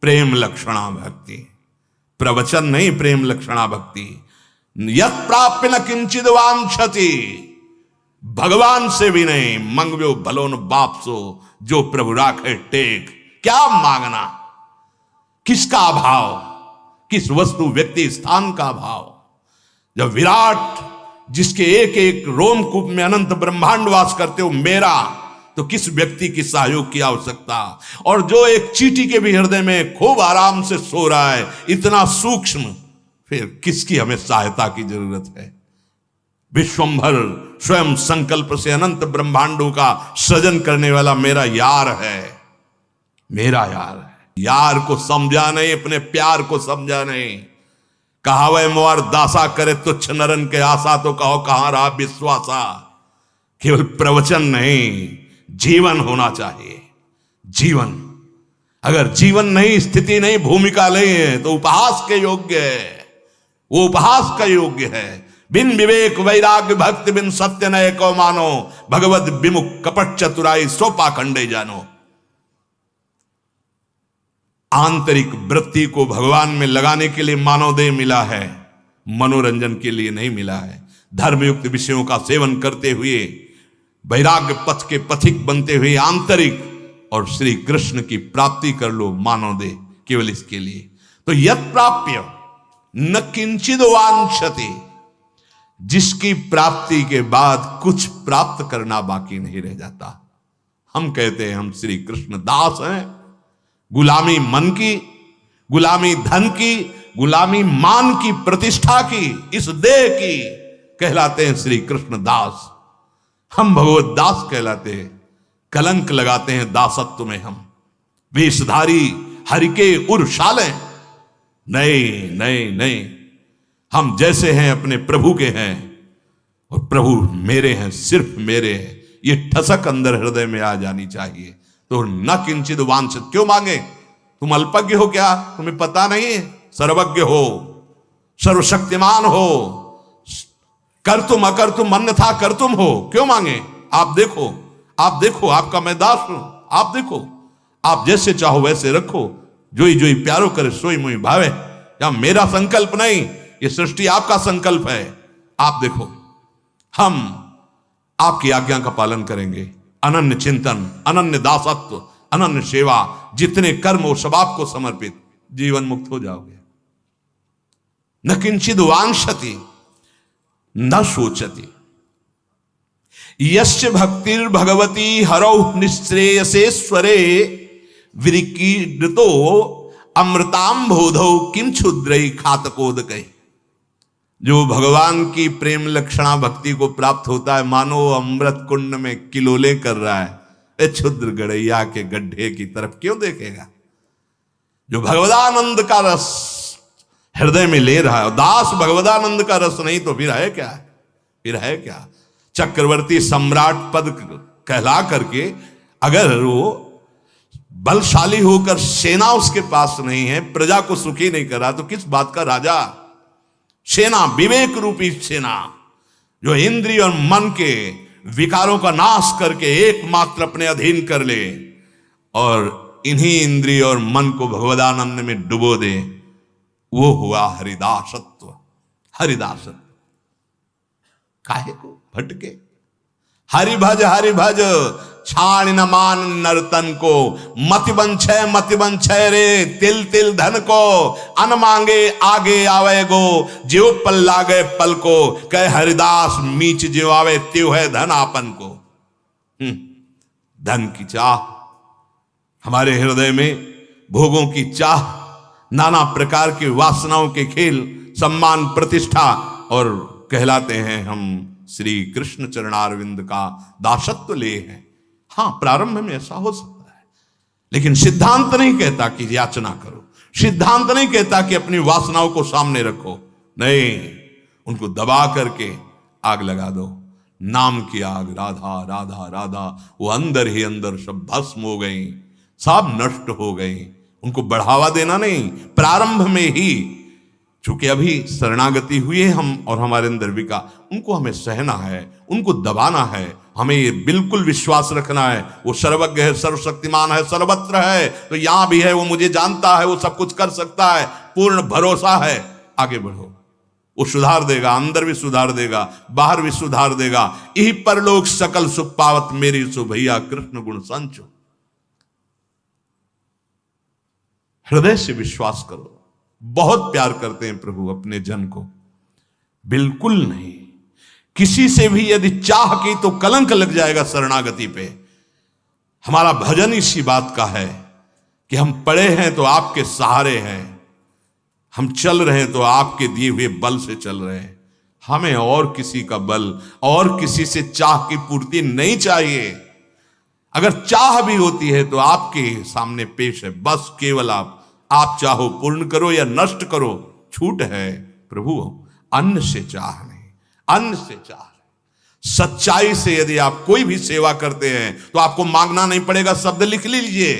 प्रेम लक्षणा भक्ति, प्रवचन नहीं, प्रेम लक्षणा भक्ति। यत् प्राप्य न किंचिद वांछति, भगवान से भी नहीं, मंगव्यो भलो न बाप सो, जो प्रभु राखे टेक। क्या मांगना, किसका अभाव, किस वस्तु व्यक्ति स्थान का अभाव। जब विराट जिसके एक एक रोमकूप में अनंत ब्रह्मांड वास करते हो मेरा, तो किस व्यक्ति की सहयोग की आवश्यकता। और जो एक चींटी के भी हृदय में खूब आराम से सो रहा है, इतना सूक्ष्म, फिर किसकी हमें सहायता की जरूरत है। विश्वंभर स्वयं संकल्प से अनंत ब्रह्मांडों का सृजन करने वाला मेरा यार है, मेरा यार है। यार को समझा नहीं, अपने प्यार को समझा नहीं। कहावे मोर दासा करे तुच्छ नरन के आशा, तो कहो कहां रहा विश्वासा। केवल प्रवचन नहीं, जीवन होना चाहिए। जीवन, अगर जीवन नहीं, स्थिति नहीं, भूमिका नहीं है, तो उपहास के योग्य है, वो उपहास का योग्य है। बिन विवेक वैराग्य भक्ति बिन सत्य नय को मानो, भगवत विमुख कपट चतुराई सो पाखंडे जानो। आंतरिक वृत्ति को भगवान में लगाने के लिए मानव देह मिला है, मनोरंजन के लिए नहीं मिला है। धर्मयुक्त विषयों का सेवन करते हुए वैराग्य पथ के पथिक बनते हुए आंतरिक और श्री कृष्ण की प्राप्ति कर लो मानव देह, केवल इसके लिए। तो यत् प्राप्य न किंचिद वांछति, जिसकी प्राप्ति के बाद कुछ प्राप्त करना बाकी नहीं रह जाता। हम कहते हैं हम श्री कृष्ण दास हैं। गुलामी मन की, गुलामी धन की, गुलामी मान की, प्रतिष्ठा की, इस देह की, कहलाते हैं श्री कृष्ण दास। हम भगवत दास कहलाते हैं। कलंक लगाते हैं दासत्व में हम, वेशधारी हरि के उर्शाले। नहीं नहीं नहीं, हम जैसे हैं अपने प्रभु के हैं, और प्रभु मेरे हैं, सिर्फ मेरे हैं। ये ठसक अंदर हृदय में आ जानी चाहिए। तो न किंचित वांछित, क्यों मांगे? तुम अल्पज्ञ हो क्या? तुम्हें पता नहीं है? सर्वज्ञ हो, सर्वशक्तिमान हो, कर तुम अकर तुम अन्यथा कर तुम हो, क्यों मांगे? आप देखो, आप देखो, आपका मैं दास हूं, आप देखो, आप जैसे चाहो वैसे रखो, जोई जोई प्यारो करे सोई मुई भावे। या मेरा संकल्प नहीं, ये सृष्टि आपका संकल्प है। आप देखो, हम आपकी आज्ञा का पालन करेंगे। अनन्य चिंतन, अनन्य दासत्व, अनन्य सेवा, जितने कर्म हो सब आपको समर्पित, जीवन मुक्त हो जाओगे। न किंचिद वांछति न सोचति, यस्य भक्तिर् भगवती हरौ निःश्रेयसेश्वरे, विरिकीर्तो अमृताम बोधौ किम क्षुद्रै खातकोदकै। जो भगवान की प्रेम लक्षणा भक्ति को प्राप्त होता है, मानो अमृत कुंड में किलोले कर रहा है। ए क्षुद्र गड़ैया के गड्ढे की तरफ क्यों देखेगा? जो भगवदानंद का रस हृदय में ले रहा है, दास भगवदानंद का रस नहीं तो फिर है क्या? फिर है क्या? चक्रवर्ती सम्राट पद कहला करके अगर वो बलशाली होकर सेना उसके पास नहीं है, प्रजा को सुखी नहीं कर रहा, तो किस बात का राजा? सेना, विवेक रूपी सेना, जो इंद्रिय और मन के विकारों का नाश करके एकमात्र अपने अधीन कर ले और इन्हीं इंद्रिय और मन को भगवदानंद में डुबो दे, वो हुआ हरिदासत्व। हरिदासत्व काहे को भटके? हरि भज छाण न मान नर्तन को, मति बन छय रे तिल तिल धन को, अन मांगे आगे आवे गो, ज्यो पल लागे पल को, कह हरिदास मीच ज्यो आवे त्यो है धन आपन को। धन की चाह हमारे हृदय में, भोगों की चाह, नाना प्रकार की वासनाओं के खेल, सम्मान प्रतिष्ठा, और कहलाते हैं हम श्री कृष्ण चरणारविंद का दासत्व ले हैं। हाँ, प्रारंभ में ऐसा हो सकता है, लेकिन सिद्धांत नहीं कहता कि याचना करो, सिद्धांत नहीं कहता कि अपनी वासनाओं को सामने रखो। नहीं, उनको दबा करके आग लगा दो। नाम की आग, राधा राधा राधा, वो अंदर ही अंदर सब भस्म हो गई, सब नष्ट हो गई। उनको बढ़ावा देना नहीं, प्रारंभ में ही, चूंकि अभी शरणागति हुई है हम और हमारे अंदर विका, उनको हमें सहना है, उनको दबाना है, हमें ये बिल्कुल विश्वास रखना है, वो सर्वज्ञ है, सर्वशक्तिमान है, सर्वत्र है, तो यहां भी है, वो मुझे जानता है, वो सब कुछ कर सकता है, पूर्ण भरोसा है। आगे बढ़ो, वो सुधार देगा, अंदर भी सुधार देगा, बाहर भी सुधार देगा। यही परलोक सकल सुख पावत मेरी सो भैया कृष्ण गुण संचो। हृदय से विश्वास करो। बहुत प्यार करते हैं प्रभु अपने जन को, बिल्कुल नहीं। किसी से भी यदि चाह की तो कलंक लग जाएगा शरणागति पे। हमारा भजन इसी बात का है कि हम पड़े हैं तो आपके सहारे हैं, हम चल रहे हैं तो आपके दिए हुए बल से चल रहे हैं। हमें और किसी का बल और किसी से चाह की पूर्ति नहीं चाहिए। अगर चाह भी होती है तो आपके सामने पेश है, बस केवल आप चाहो पूर्ण करो या नष्ट करो, छूट है प्रभु। अन्न से चाह नहीं, अन्न से चाह नहीं। सच्चाई से यदि आप कोई भी सेवा करते हैं तो आपको मांगना नहीं पड़ेगा। शब्द लिख लीजिए,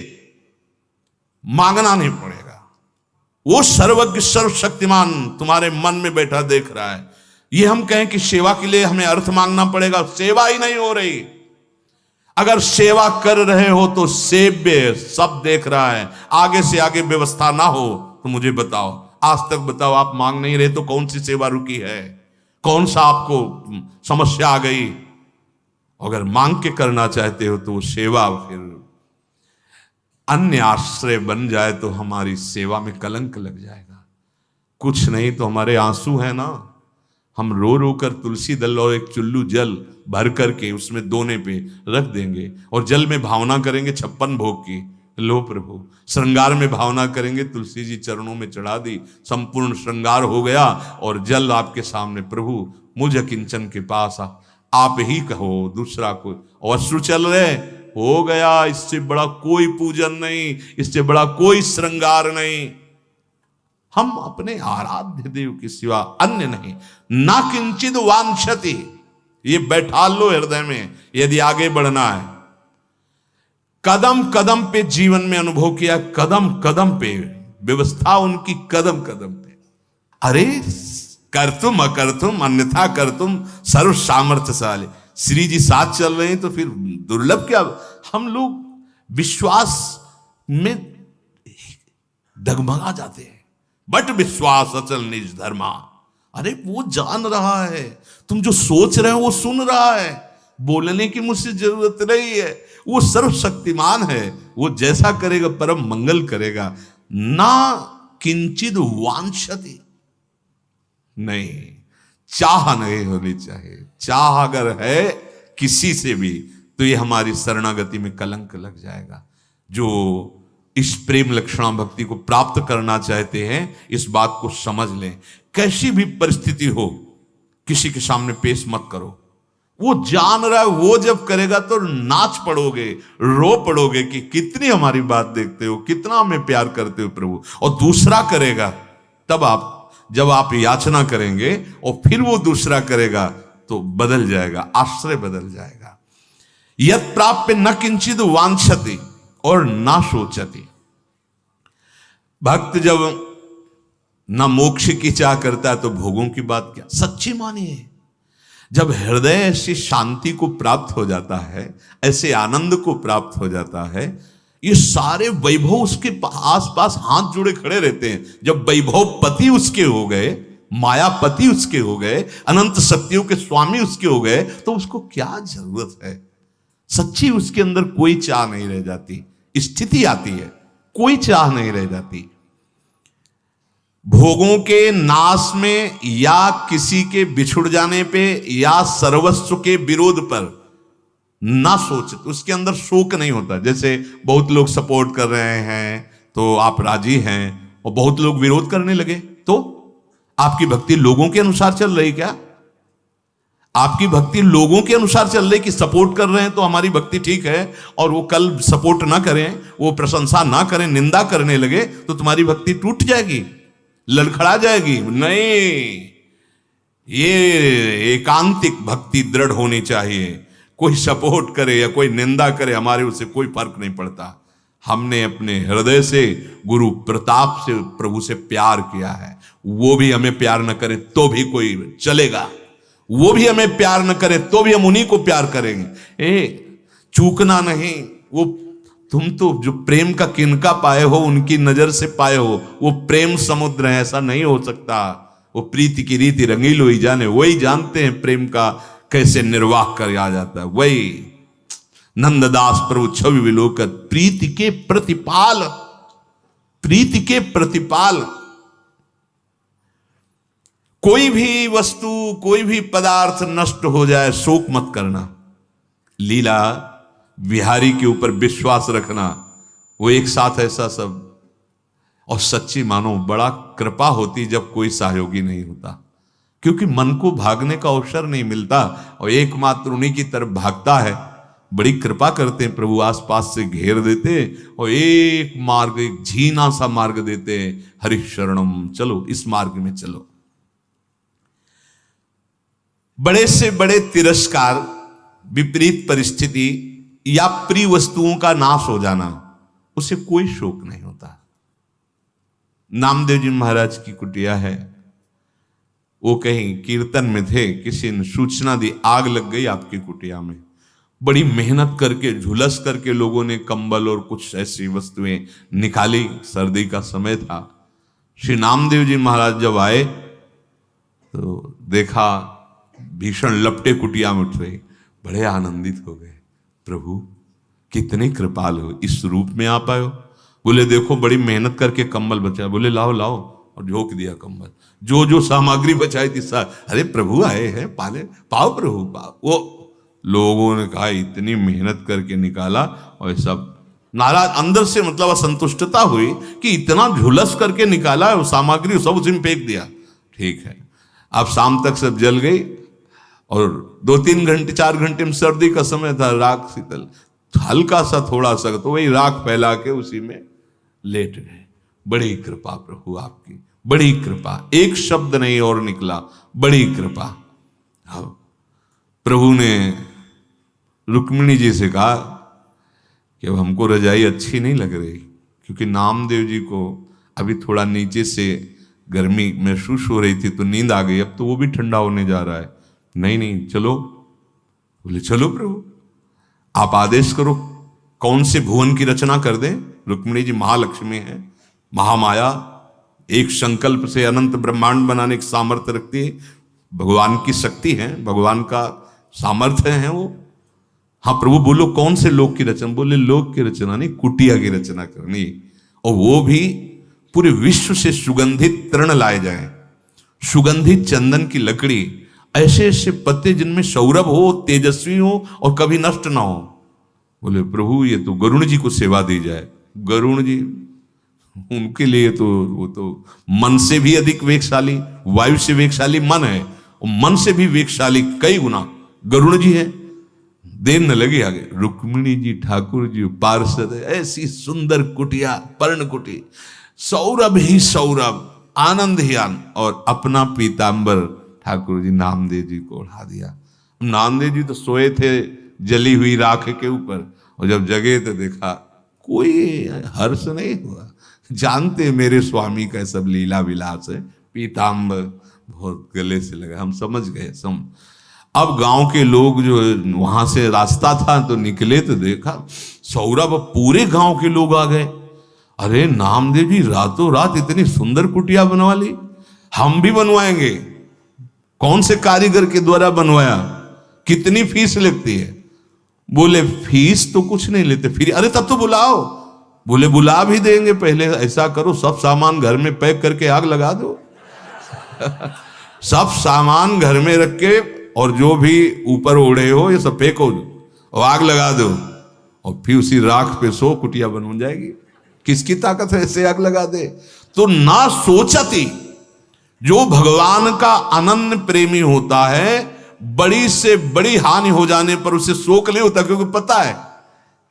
मांगना नहीं पड़ेगा। वो सर्वज्ञ सर्वशक्तिमान तुम्हारे मन में बैठा देख रहा है। ये हम कहें कि सेवा के लिए हमें अर्थ मांगना पड़ेगा, सेवा ही नहीं हो रही। अगर सेवा कर रहे हो तो सेव्य सब देख रहा है, आगे से आगे व्यवस्था ना हो तो मुझे बताओ, आज तक बताओ, आप मांग नहीं रहे तो कौन सी सेवा रुकी है, कौन सा आपको समस्या आ गई? अगर मांग के करना चाहते हो तो सेवा फिर अन्य आश्रय बन जाए तो हमारी सेवा में कलंक लग जाएगा। कुछ नहीं तो हमारे आंसू है ना, हम रो रो कर तुलसी दल और एक चुल्लू जल भर करके उसमें दोने पे रख देंगे और जल में भावना करेंगे 56 भोग की, लो प्रभु। श्रृंगार में भावना करेंगे, तुलसी जी चरणों में चढ़ा दी, संपूर्ण श्रृंगार हो गया और जल आपके सामने, प्रभु मुझ किंचन के पास आप ही कहो, दूसरा कोई। और अश्रु चल रहे, हो गया, इससे बड़ा कोई पूजन नहीं, इससे बड़ा कोई श्रृंगार नहीं। हम अपने आराध्य देव के सिवा अन्य नहीं। ना किंचित वांछति, ये बैठा लो हृदय में यदि आगे बढ़ना है। कदम कदम पे जीवन में अनुभव किया, कदम कदम पे व्यवस्था उनकी, कदम कदम पे। अरे कर तुम अकर तुम अन्यथा कर तुम सर्व सामर्थ्यशाली। श्री जी साथ चल रहे हैं तो फिर दुर्लभ क्या? हम लोग विश्वास में डगमगा जाते हैं। बट विश्वास अचल निज धर्मा। अरे वो जान रहा है, तुम जो सोच रहे हो वो सुन रहा है, बोलने की मुझसे जरूरत नहीं है। वो सर्वशक्तिमान है, वो जैसा करेगा परम मंगल करेगा। ना किंचित वांछति, नहीं, चाह नहीं होनी चाहिए। चाह अगर है किसी से भी तो ये हमारी शरणागति में कलंक लग जाएगा। जो इस प्रेम लक्षणा भक्ति को प्राप्त करना चाहते हैं, इस बात को समझ लें। कैसी भी परिस्थिति हो, किसी के सामने पेश मत करो। वो जान रहा है, वो जब करेगा तो नाच पड़ोगे, रो पड़ोगे कि कितनी हमारी बात देखते हो, कितना हमें प्यार करते हो प्रभु। और दूसरा करेगा, तब आप जब आप याचना करेंगे और फिर वो दूसरा करेगा तो बदल जाएगा, आश्रय बदल जाएगा। यत् प्राप्य न किंचित वांछति और ना सोचती। भक्त जब न मोक्ष की चाह करता है तो भोगों की बात क्या। सच्ची मानिए, जब हृदय ऐसी शांति को प्राप्त हो जाता है, ऐसे आनंद को प्राप्त हो जाता है, ये सारे वैभव उसके आसपास हाथ जोड़े खड़े रहते हैं। जब वैभव पति उसके हो गए, मायापति उसके हो गए, अनंत शक्तियों के स्वामी उसके हो गए, तो उसको क्या जरूरत है। सच्ची उसके अंदर कोई चाह नहीं रह जाती। स्थिति आती है, कोई चाह नहीं रह जाती। भोगों के नाश में या किसी के बिछुड़ जाने पे या सर्वस्व के विरोध पर ना सोच, उसके अंदर शोक नहीं होता। जैसे बहुत लोग सपोर्ट कर रहे हैं तो आप राजी हैं, और बहुत लोग विरोध करने लगे तो आपकी भक्ति लोगों के अनुसार चल रही क्या? आपकी भक्ति लोगों के अनुसार चल रही कि सपोर्ट कर रहे हैं तो हमारी भक्ति ठीक है, और वो कल सपोर्ट ना करें, वो प्रशंसा ना करें, निंदा करने लगे तो तुम्हारी भक्ति टूट जाएगी, लड़खड़ा जाएगी। नहीं, ये एकांतिक भक्ति दृढ़ होनी चाहिए। कोई सपोर्ट करे या कोई निंदा करे, हमारे उससे कोई फर्क नहीं पड़ता। हमने अपने हृदय से गुरु प्रताप से प्रभु से प्यार किया है, वो भी हमें प्यार न करे तो भी कोई चलेगा, वो भी हमें प्यार न करे तो भी हम उन्हीं को प्यार करेंगे। चूकना नहीं। वो तुम तो जो प्रेम का किनका पाए हो, उनकी नजर से पाए हो, वो प्रेम समुद्र है, ऐसा नहीं हो सकता। वो प्रीति की रीति रंगीलो ही जाने, वही जानते हैं प्रेम का कैसे निर्वाह किया जाता है। वही नंददास प्रभु छवि विलोकत, प्रीति के प्रतिपाल, प्रीति के प्रतिपाल। कोई भी वस्तु, कोई भी पदार्थ नष्ट हो जाए, शोक मत करना। लीला बिहारी के ऊपर विश्वास रखना, वो एक साथ ऐसा सब। और सच्ची मानो बड़ा कृपा होती जब कोई सहयोगी नहीं होता, क्योंकि मन को भागने का अवसर नहीं मिलता और एकमात्र उन्हीं की तरफ भागता है। बड़ी कृपा करते हैं प्रभु, आसपास से घेर देते और एक मार्ग, एक झीना सा मार्ग देते, हरिशरणम, चलो इस मार्ग में चलो। बड़े से बड़े तिरस्कार, विपरीत परिस्थिति या प्रिय वस्तुओं का नाश हो जाना, उसे कोई शोक नहीं होता। नामदेव जी महाराज की कुटिया है, वो कहीं कीर्तन में थे, किसी ने सूचना दी आग लग गई आपकी कुटिया में। बड़ी मेहनत करके, झुलस करके लोगों ने कंबल और कुछ ऐसी वस्तुएं निकाली, सर्दी का समय था। श्री नामदेव जी महाराज जब आए तो देखा भीषण लपटे कुटिया में उठ रही, बड़े आनंदित हो गए। प्रभु कितने कृपाल हो, इस रूप में आप आए हो। बोले देखो बड़ी मेहनत करके कंबल बचाया। बोले लाओ लाओ, और झोंक दिया कंबल। जो जो सामग्री बचाई थी अरे प्रभु आए हैं, पाले पाओ प्रभु पाओ। वो लोगों ने कहा इतनी मेहनत करके निकाला, और सब नाराज अंदर से, मतलब असंतुष्टता हुई कि इतना झुलस करके निकाला है, सामग्री सब उसी में फेंक दिया। ठीक है, अब शाम तक सब जल गई और 2-3 घंटे 4 घंटे में सर्दी का समय था, राख शीतल, हल्का सा थोड़ा सा तो वही राख फैला के उसी में लेट गए। बड़ी कृपा प्रभु आपकी, बड़ी कृपा, एक शब्द नहीं और निकला, बड़ी कृपा। प्रभु ने रुक्मिणी जी से कहा कि अब हमको रजाई अच्छी नहीं लग रही, क्योंकि नामदेव जी को अभी थोड़ा नीचे से गर्मी महसूस हो रही थी तो नींद आ गई, अब तो वो भी ठंडा होने जा रहा है। नहीं नहीं चलो। बोले चलो प्रभु आप आदेश करो, कौन से भुवन की रचना कर दें। रुक्मिणी जी महालक्ष्मी है, महामाया, एक संकल्प से अनंत ब्रह्मांड बनाने की सामर्थ्य रखती है, भगवान की शक्ति है, भगवान का सामर्थ्य है वो। हाँ प्रभु बोलो कौन से लोक की रचना। बोले लोक की रचना नहीं, कुटिया की रचना करनी, और वो भी पूरे विश्व से सुगंधित तृण लाए जाए, सुगंधित चंदन की लकड़ी, ऐसे ऐसे पत्ते जिनमें सौरभ हो, तेजस्वी हो और कभी नष्ट ना हो। बोले प्रभु ये तो गरुण जी को सेवा दी जाए। गरुण जी उनके लिए तो वो तो मन से भी अधिक वेगशाली, वायु से वेगशाली मन है, और मन से भी वेगशाली कई गुना गरुण जी है। देर न लगी आगे, रुक्मिणी जी ठाकुर जी पार्षद, ऐसी सुंदर कुटिया, पर्ण कुटी, सौरभ ही सौरभ, आनंद ही आनंद, और अपना पीतांबर ठाकुर जी नामदेव जी को उड़ा दिया। नामदेव जी तो सोए थे जली हुई राख के ऊपर, और जब जगे तो देखा कोई हर्ष नहीं हुआ। जानते मेरे स्वामी का सब लीला विलास है, पीतांबर बहुत गले से लगा, हम समझ गए। अब गांव के लोग जो वहां से रास्ता था तो निकले तो देखा सौरभ, पूरे गांव के लोग आ गए। अरे नामदेव जी रातों रात इतनी सुंदर कुटिया बनवा ली, हम भी बनवाएंगे। कौन से कारीगर के द्वारा बनवाया, कितनी फीस लगती है। बोले फीस तो कुछ नहीं लेते, फिर अरे तब तो बुलाओ। बोले बुला भी देंगे, पहले ऐसा करो सब सामान घर में पैक करके आग लगा दो। सब सामान घर में रख के, और जो भी ऊपर ओढ़े हो ये सब फेंको और आग लगा दो, और फिर उसी राख पे सो कुटिया बन जाएगी। किसकी ताकत है ऐसे आग लगा दे। तो ना सोचती, जो भगवान का अनन्य प्रेमी होता है, बड़ी से बड़ी हानि हो जाने पर उसे शोक नहीं होता, क्योंकि पता है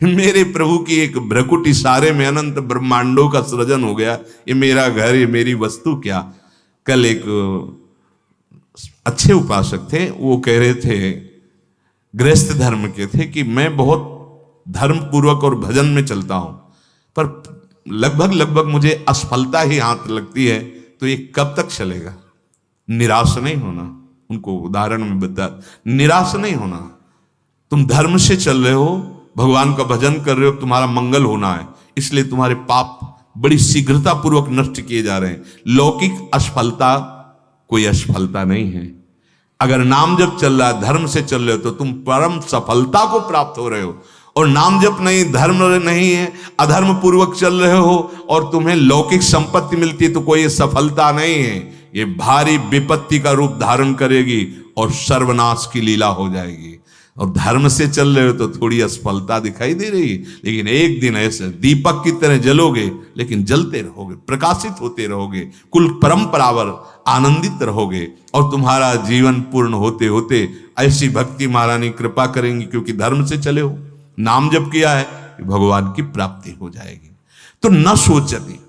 मेरे प्रभु की एक भ्रकुटी सारे में अनंत ब्रह्मांडों का सृजन हो गया, ये मेरा घर, ये मेरी वस्तु क्या। कल एक अच्छे उपासक थे, वो कह रहे थे, गृहस्थ धर्म के थे, कि मैं बहुत धर्म पूर्वक और भजन में चलता हूं, पर लगभग मुझे असफलता ही हाथ लगती है, तो ये कब तक चलेगा। निराश नहीं होना, उनको उदाहरण में बता, निराश नहीं होना। तुम धर्म से चल रहे हो, भगवान का भजन कर रहे हो, तुम्हारा मंगल होना है, इसलिए तुम्हारे पाप बड़ी शीघ्रता पूर्वक नष्ट किए जा रहे हैं। लौकिक असफलता कोई असफलता नहीं है। अगर नाम जप चल रहा है, धर्म से चल रहे हो, तो तुम परम सफलता को प्राप्त हो रहे हो। और नाम जप नहीं, धर्म नहीं है, अधर्म पूर्वक चल रहे हो और तुम्हें लौकिक संपत्ति मिलती है, तो कोई सफलता नहीं है। ये भारी विपत्ति का रूप धारण करेगी और सर्वनाश की लीला हो जाएगी। और धर्म से चल रहे हो तो थोड़ी असफलता दिखाई दे रही है, लेकिन एक दिन ऐसे दीपक की तरह जलोगे, लेकिन जलते रहोगे, प्रकाशित होते रहोगे, कुल परंपरावर आनंदित रहोगे और तुम्हारा जीवन पूर्ण होते होते ऐसी भक्ति महारानी कृपा करेंगी, क्योंकि धर्म से चले हो, नाम जप किया है, कि भगवान की प्राप्ति हो जाएगी। तो न सोचती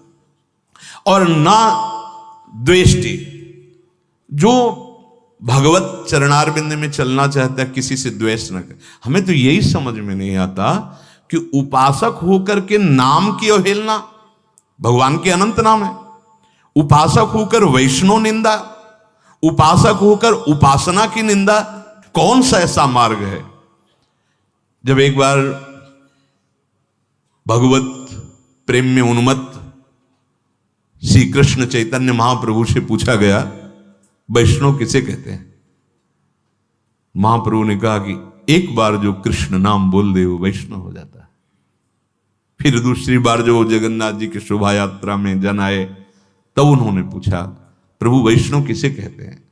और न द्वेष्टि, जो भगवत चरणारविंद में चलना चाहता है, किसी से द्वेष न करे। हमें तो यही समझ में नहीं आता कि उपासक होकर के नाम की अवहेलना, भगवान के अनंत नाम है, उपासक होकर वैष्णव निंदा, उपासक होकर उपासना की निंदा, कौन सा ऐसा मार्ग है? जब एक बार भगवत प्रेम में उन्मत्त श्री कृष्ण चैतन्य महाप्रभु से पूछा गया, वैष्णव किसे कहते हैं? महाप्रभु ने कहा कि एक बार जो कृष्ण नाम बोल दे वो वैष्णव हो जाता है। फिर दूसरी बार जो जगन्नाथ जी की शोभा यात्रा में जन आए, तब उन्होंने पूछा, प्रभु वैष्णव किसे कहते हैं?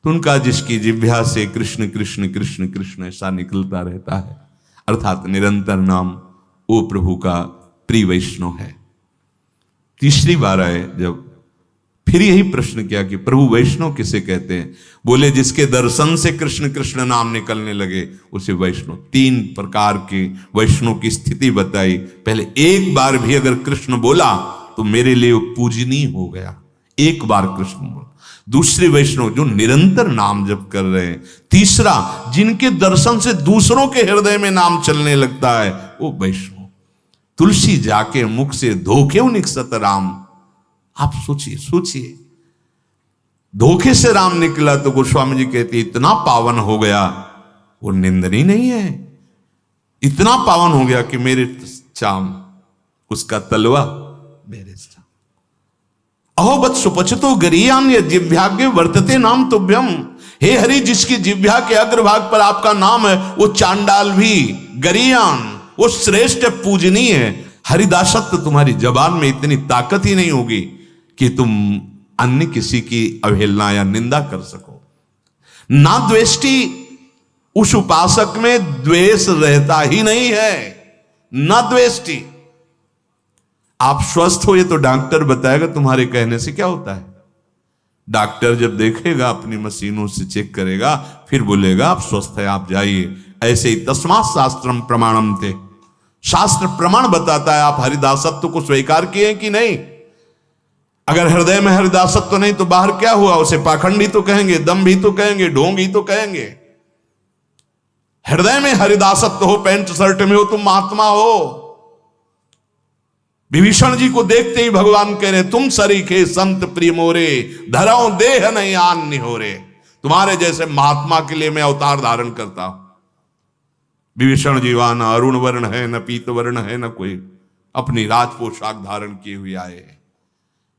तो उनका, जिसकी जिह्वा से कृष्ण कृष्ण कृष्ण कृष्ण ऐसा निकलता रहता है, अर्थात निरंतर नाम, वो प्रभु का प्रिय वैष्णव है। तीसरी बार आए जब, फिर यही प्रश्न किया कि प्रभु वैष्णव किसे कहते हैं? बोले, जिसके दर्शन से कृष्ण कृष्ण नाम निकलने लगे उसे वैष्णव। 3 प्रकार के वैष्णव की स्थिति बताई। पहले एक बार भी अगर कृष्ण बोला तो मेरे लिए वो पूजनीय हो गया, एक बार कृष्ण बोला। दूसरे वैष्णव जो निरंतर नाम जप कर रहे हैं। तीसरा, जिनके दर्शन से दूसरों के हृदय में नाम चलने लगता है, वो वैष्णव। तुलसी जाके मुख से धोखे निकसत राम। आप सोचिए सोचिए, धोखे से राम निकला तो गोस्वामी जी कहते इतना पावन हो गया, वो निंदनीय नहीं है। इतना पावन हो गया कि मेरे चाम उसका तलवा मेरे चाम। अहो बत सुपचतो गरियान्य जिह्वाग्य वर्तते नाम तुभ्यम। हे हरि, जिसकी जिह्वा के अग्रभाग पर आपका नाम है, वो चांडाल भी गरियान, वो श्रेष्ठ पूजनीय है। हरिदासत्व तुम्हारी जबान में इतनी ताकत ही नहीं होगी कि तुम अन्य किसी की अवहेलना या निंदा कर सको। ना द्वेष्टि, उस उपासक में द्वेष रहता ही नहीं है। ना द्वेष्टि। आप स्वस्थ हो ये तो डॉक्टर बताएगा, तुम्हारे कहने से क्या होता है। डॉक्टर जब देखेगा, अपनी मशीनों से चेक करेगा, फिर बोलेगा आप स्वस्थ है, आप जाइए। ऐसे ही तस्मात् शास्त्रम प्रमाणम थे, शास्त्र प्रमाण बताता है। आप हरिदासत्व को स्वीकार किए कि नहीं? अगर हृदय में हरिदासत्व तो नहीं तो बाहर क्या हुआ? उसे पाखंडी तो कहेंगे, दम भी तो कहेंगे, ढोंग ही तो कहेंगे। हृदय में हरिदासत्व हो, पैंट शर्ट में हो, तुम महात्मा हो। विभीषण जी को देखते ही भगवान कह रहे, तुम सरीखे संत प्रिय मोरे, धराओ देह नहीं आन निहोरे। तुम्हारे जैसे महात्मा के लिए मैं अवतार धारण करता हूं। विभीषण जीवा न अरुण वर्ण है, न पीत वर्ण है, न कोई अपनी राज पोशाक धारण किए हुए आए।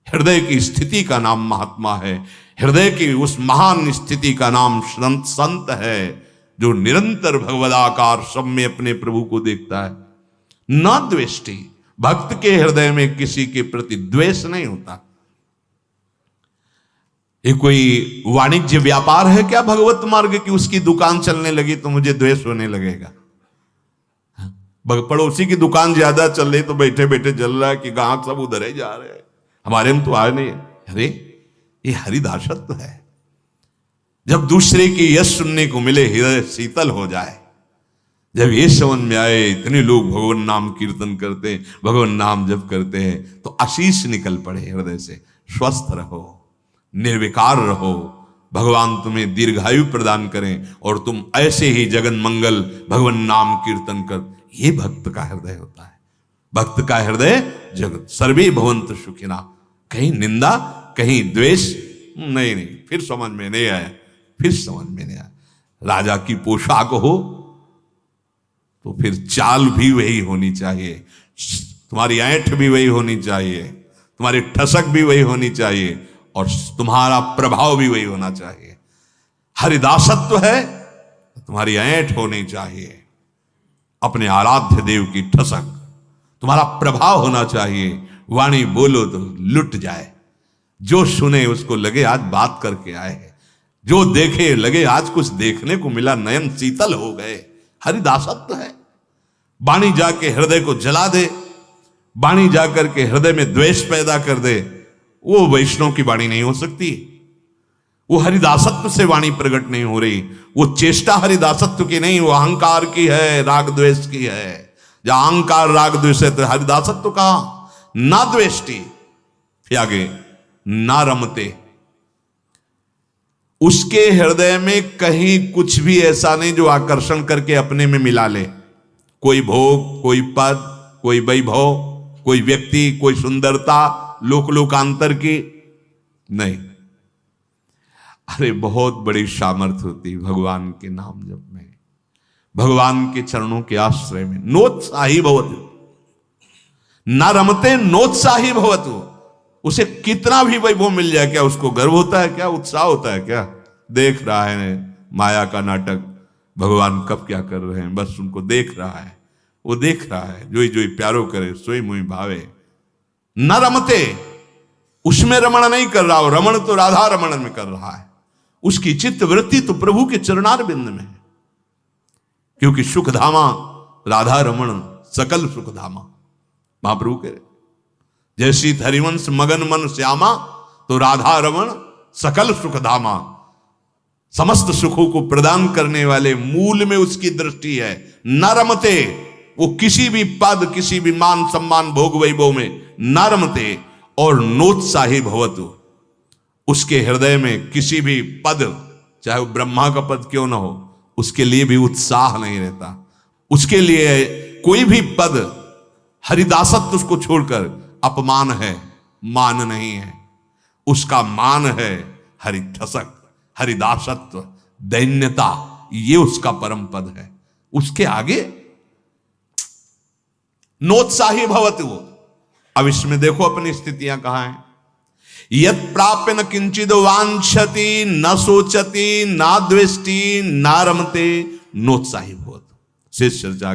हृदय की स्थिति का नाम महात्मा है। हृदय की उस महान स्थिति का नाम संत है, जो निरंतर भगवदाकार सब में अपने प्रभु को देखता है। न द्वेष्टि, भक्त के हृदय में किसी के प्रति द्वेष नहीं होता। ये कोई वाणिज्य व्यापार है क्या भगवत मार्ग की? उसकी दुकान चलने लगी तो मुझे द्वेष होने लगेगा। पड़ोसी की दुकान ज्यादा चल रही तो बैठे बैठे जल रहा है कि ग्राहक सब उधर ही जा रहे हैं, हमारे में तो आए नहीं। अरे ये हरिदासत्व है। जब दूसरे की यश सुनने को मिले, हृदय शीतल हो जाए। जब ये समझ में आए इतने लोग भगवान नाम कीर्तन करते हैं, भगवान नाम जप करते हैं, तो आशीष निकल पड़े हृदय से। स्वस्थ रहो, निर्विकार रहो, भगवान तुम्हें दीर्घायु प्रदान करें और तुम ऐसे ही जगन मंगल भगवान नाम कीर्तन कर। ये भक्त का हृदय होता है। भक्त का हृदय जगत सर्वे भवन्तु सुखिना। कहीं निंदा, कहीं द्वेष नहीं। फिर समझ में नहीं आया फिर समझ में नहीं आया। राजा की पोशाक हो तो फिर चाल भी वही होनी चाहिए, तुम्हारी ऐंठ भी वही होनी चाहिए, तुम्हारी ठसक भी वही होनी चाहिए, और तुम्हारा प्रभाव भी वही होना चाहिए। हरिदासत्व है, तुम्हारी ऐंठ होनी चाहिए, अपने आराध्य देव की ठसक, तुम्हारा प्रभाव होना चाहिए। वाणी बोलो तो लुट जाए, जो सुने उसको लगे आज बात करके आए हैं, जो देखे लगे आज कुछ देखने को मिला, नयन शीतल हो गए। हरिदासत्व है। वाणी जाके हृदय को जला दे, वाणी जाकर के हृदय में द्वेष पैदा कर दे, वो वैष्णव की वाणी नहीं हो सकती। वो हरिदासत्व से वाणी प्रकट नहीं हो रही। वो चेष्टा हरिदासत्व की नहीं, वो अहंकार की है, राग द्वेष की है। जहां अहंकार राग द्वेष है तो हरिदासत्व कहां? ना द्वेष्टि, फिर आगे ना रमते, उसके हृदय में कहीं कुछ भी ऐसा नहीं जो आकर्षण करके अपने में मिला ले। कोई भोग, कोई पद, कोई वैभव, कोई व्यक्ति, कोई सुंदरता, लोकांतर की नहीं। अरे बहुत बड़ी सामर्थ्य होती भगवान के नाम जप में, भगवान के चरणों के आश्रय में। नोत्साही भवतु, न रमते नोत्साही भवतु। उसे कितना भी वैभव मिल जाए, क्या उसको गर्व होता है? क्या उत्साह होता है? क्या देख रहा है माया का नाटक, भगवान कब क्या कर रहे हैं, बस उनको देख रहा है। वो देख रहा है, जोई जोई प्यारो करे सोई मुई भावे। न रमते, उसमें रमण नहीं कर रहा हो, रमण तो राधा रमण में कर रहा है। उसकी चित्त वृत्ति तो प्रभु के चरणार बिंद में है, क्योंकि सुखधामा राधा रमण सकल सुखधामा। महाप्रभु कह रहे जैसी हरिवंश मगन मन श्यामा, तो राधा रमण सकल सुखधामा। समस्त सुखों को प्रदान करने वाले मूल में उसकी दृष्टि है। न रमते, वो किसी भी पद, किसी भी मान सम्मान भोग वैभव में न रमते। और नोत्साही भवतु, उसके हृदय में किसी भी पद, चाहे वो ब्रह्मा का पद क्यों ना हो, उसके लिए भी उत्साह नहीं रहता। उसके लिए कोई भी पद, हरिदासत्व उसको छोड़कर अपमान है, मान नहीं है। उसका मान है हरिठसक, हरिदासत्व, दैन्यता, ये उसका परम पद है। उसके आगे नोत्साही भवतु। अब इसमें देखो अपनी स्थितियां कहां हैं। यत् प्राप्य न किंचिद वांछति, न सोचति, न द्वेष्टि, न रमते, नोत्साही भवतु। शेष चर्चा